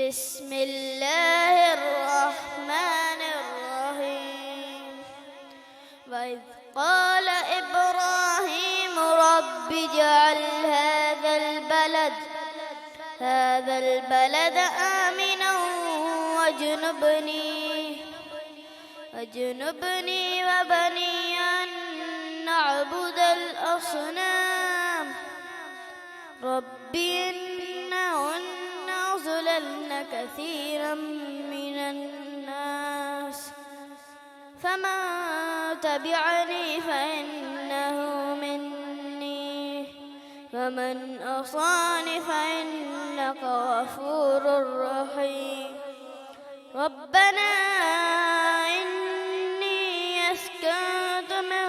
بسم الله الرحمن الرحيم. وإذ قال إبراهيم رب اجعل هذا البلد آمنا واجنبني وبني أن نعبد الأصنام رب إنهن أضللن كثيرا من الناس فمن تبعني فإنه مني ومن عصاني فإنك غفور رحيم. ربنا إني أسكنت من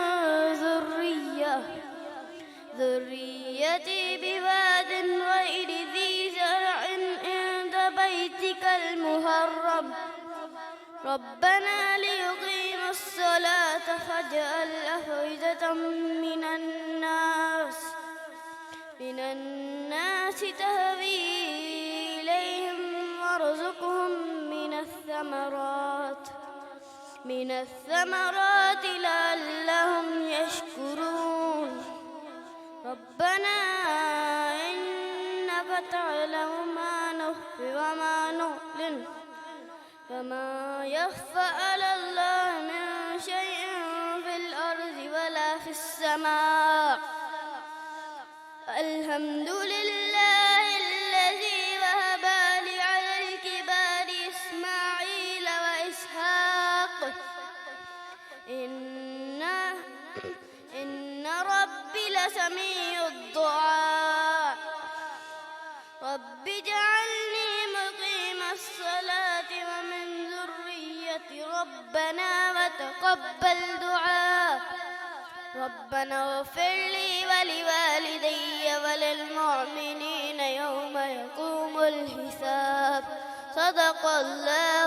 ذريتي بواد غير ذي زرع عند بيتك المحرم ربنا ليقيموا الصلاة فاجعل أفئدة من الناس تهوي إليهم وارزقهم من الثمرات لعلهم يشكرون. ربنا إنك تعلم ما نخفي وما نعلن وما يخفى على الله من شيء في الأرض ولا في السماء. الحمد لله الذي وهب لي على الكبار إسماعيل وإسحاق إن ربي لسميع الدعاء. رب اجعلني مقيم الصلاة ومن ذريتي ربنا وتقبل دعاء. ربنا اغفر لي ولوالدي وللمؤمنين يوم يقوم الحساب. صدق الله